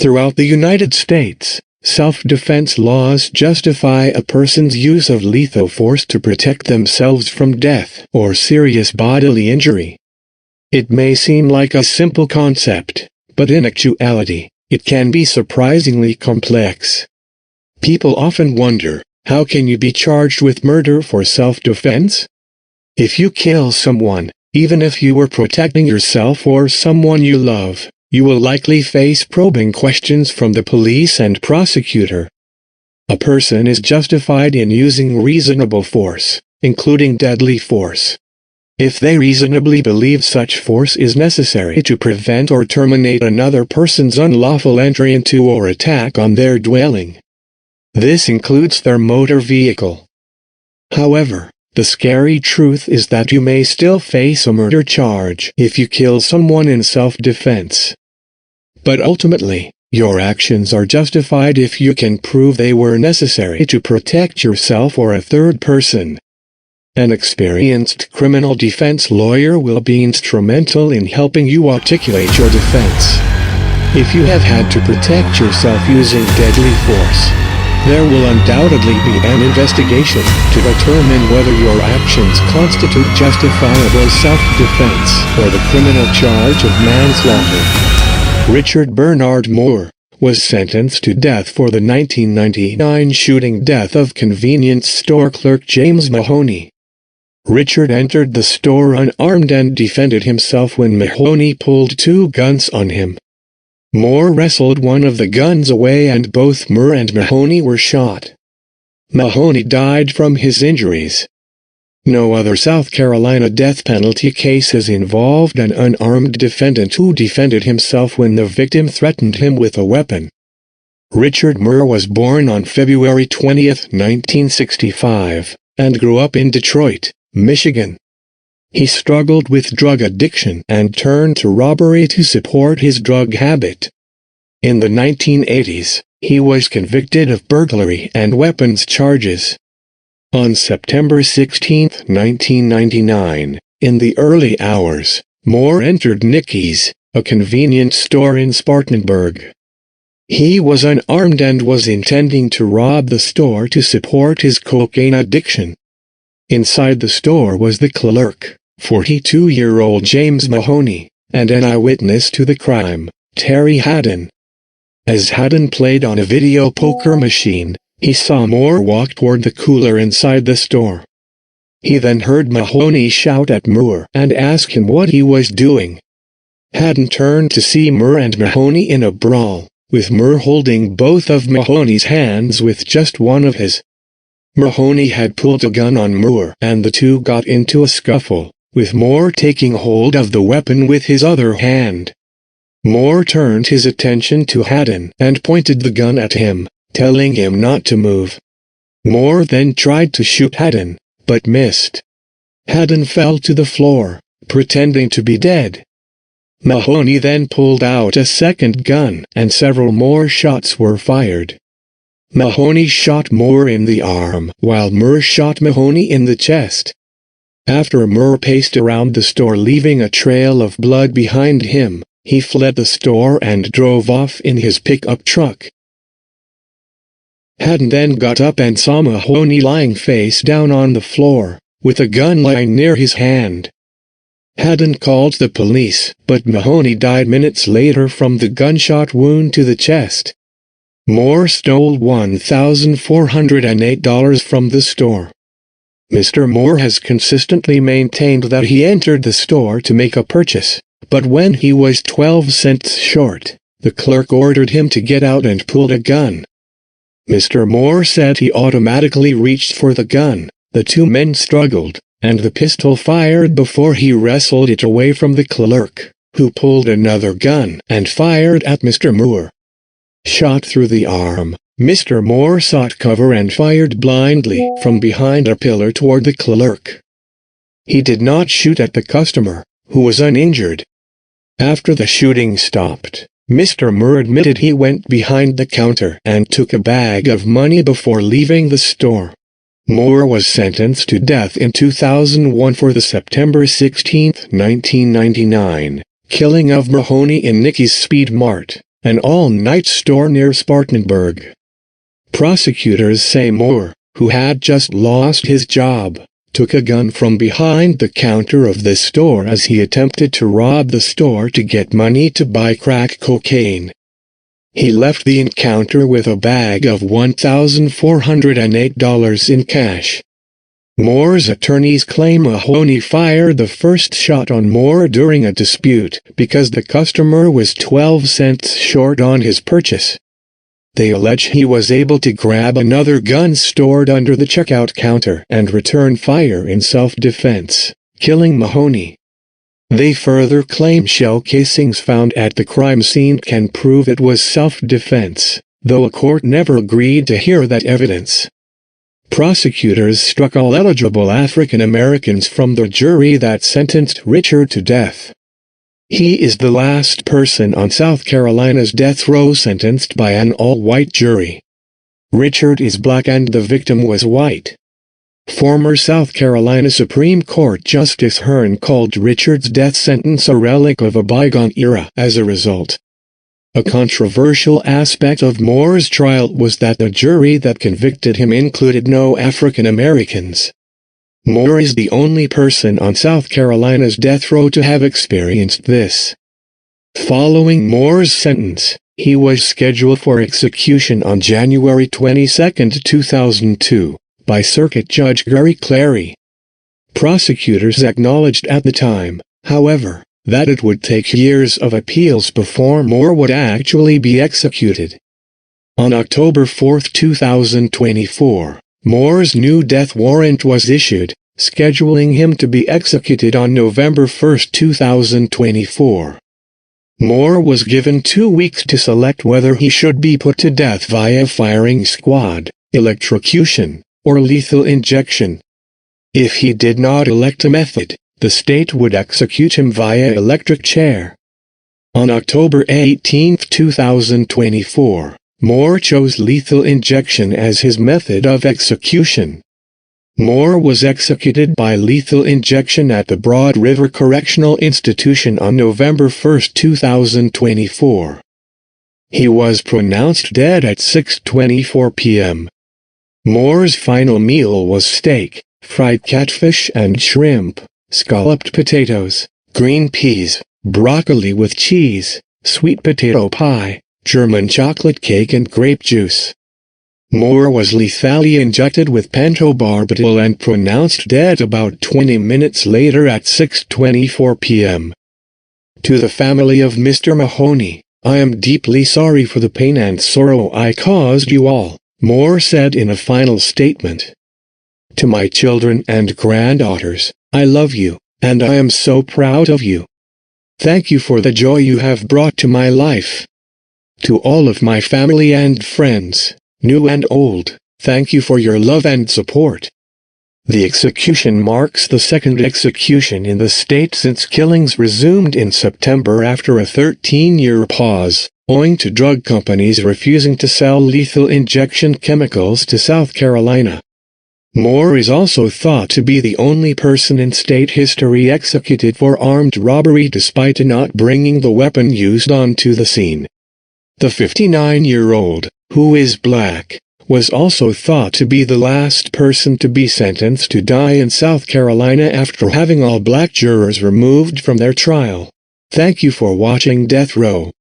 Throughout the United States, self-defense laws justify a person's use of lethal force to protect themselves from death or serious bodily injury. It may seem like a simple concept, but in actuality, it can be surprisingly complex. People often wonder, how can you be charged with murder for self-defense? If you kill someone, even if you were protecting yourself or someone you love, you will likely face probing questions from the police and prosecutor. A person is justified in using reasonable force, including deadly force, if they reasonably believe such force is necessary to prevent or terminate another person's unlawful entry into or attack on their dwelling. This includes their motor vehicle. However, the scary truth is that you may still face a murder charge if you kill someone in self-defense. But ultimately, your actions are justified if you can prove they were necessary to protect yourself or a third person. An experienced criminal defense lawyer will be instrumental in helping you articulate your defense. If you have had to protect yourself using deadly force, there will undoubtedly be an investigation to determine whether your actions constitute justifiable self-defense or the criminal charge of manslaughter. Richard Bernard Moore was sentenced to death for the 1999 shooting death of convenience store clerk James Mahoney. Richard entered the store unarmed and defended himself when Mahoney pulled two guns on him. Moore wrestled one of the guns away and both Moore and Mahoney were shot. Mahoney died from his injuries. No other South Carolina death penalty case has involved an unarmed defendant who defended himself when the victim threatened him with a weapon. Richard Moore was born on February 20, 1965, and grew up in Detroit, Michigan. He struggled with drug addiction and turned to robbery to support his drug habit. In the 1980s, he was convicted of burglary and weapons charges. On September 16, 1999, in the early hours, Moore entered Nicky's, a convenience store in Spartanburg. He was unarmed and was intending to rob the store to support his cocaine addiction. Inside the store was the clerk, 42-year-old James Mahoney, and an eyewitness to the crime, Terry Haddon. As Haddon played on a video poker machine, he saw Moore walk toward the cooler inside the store. He then heard Mahoney shout at Moore and ask him what he was doing. Haddon turned to see Moore and Mahoney in a brawl, with Moore holding both of Mahoney's hands with just one of his. Mahoney had pulled a gun on Moore and the two got into a scuffle, with Moore taking hold of the weapon with his other hand. Moore turned his attention to Haddon and pointed the gun at him, telling him not to move. Moore then tried to shoot Haddon, but missed. Haddon fell to the floor, pretending to be dead. Mahoney then pulled out a second gun and several more shots were fired. Mahoney shot Moore in the arm while Moore shot Mahoney in the chest. After Moore paced around the store leaving a trail of blood behind him, he fled the store and drove off in his pickup truck. Haddon then got up and saw Mahoney lying face down on the floor, with a gun lying near his hand. Haddon called the police, but Mahoney died minutes later from the gunshot wound to the chest. Moore stole $1,408 from the store. Mr. Moore has consistently maintained that he entered the store to make a purchase, but when he was 12 cents short, the clerk ordered him to get out and pulled a gun. Mr. Moore said he automatically reached for the gun. The two men struggled, and the pistol fired before he wrestled it away from the clerk, who pulled another gun and fired at Mr. Moore. Shot through the arm, Mr. Moore sought cover and fired blindly from behind a pillar toward the clerk. He did not shoot at the customer, who was uninjured. After the shooting stopped, Mr. Moore admitted he went behind the counter and took a bag of money before leaving the store. Moore was sentenced to death in 2001 for the September 16, 1999, killing of Mahoney in Nicky's Speed Mart, an all-night store near Spartanburg. Prosecutors say Moore, who had just lost his job, took a gun from behind the counter of the store as he attempted to rob the store to get money to buy crack cocaine. He left the encounter with a bag of $1,408 in cash. Moore's attorneys claim Mahoney fired the first shot on Moore during a dispute because the customer was 12 cents short on his purchase. They allege he was able to grab another gun stored under the checkout counter and return fire in self-defense, killing Mahoney. They further claim shell casings found at the crime scene can prove it was self-defense, though a court never agreed to hear that evidence. Prosecutors struck all eligible African Americans from the jury that sentenced Richard to death. He is the last person on South Carolina's death row sentenced by an all-white jury. Richard is black and the victim was white. Former South Carolina Supreme Court Justice Hearn called Richard's death sentence a relic of a bygone era as a result. A controversial aspect of Moore's trial was that the jury that convicted him included no African Americans. Moore is the only person on South Carolina's death row to have experienced this. Following Moore's sentence, he was scheduled for execution on January 22, 2002, by Circuit Judge Gary Clary. Prosecutors acknowledged at the time, however, that it would take years of appeals before Moore would actually be executed. On October 4, 2024, Moore's new death warrant was issued, scheduling him to be executed on November 1, 2024. Moore was given 2 weeks to select whether he should be put to death via firing squad, electrocution, or lethal injection. If he did not elect a method, the state would execute him via electric chair. On October 18, 2024, Moore chose lethal injection as his method of execution. Moore was executed by lethal injection at the Broad River Correctional Institution on November 1, 2024. He was pronounced dead at 6:24 p.m. Moore's final meal was steak, fried catfish and shrimp, scalloped potatoes, green peas, broccoli with cheese, sweet potato pie, German chocolate cake and grape juice. Moore was lethally injected with pentobarbital and pronounced dead about 20 minutes later at 6:24 p.m. To the family of Mr. Mahoney, I am deeply sorry for the pain and sorrow I caused you all, Moore said in a final statement. To my children and granddaughters, I love you, and I am so proud of you. Thank you for the joy you have brought to my life. To all of my family and friends, new and old, thank you for your love and support. The execution marks the second execution in the state since killings resumed in September after a 13-year pause, owing to drug companies refusing to sell lethal injection chemicals to South Carolina. Moore is also thought to be the only person in state history executed for armed robbery despite not bringing the weapon used onto the scene. The 59-year-old, who is black, was also thought to be the last person to be sentenced to die in South Carolina after having all black jurors removed from their trial. Thank you for watching Death Row.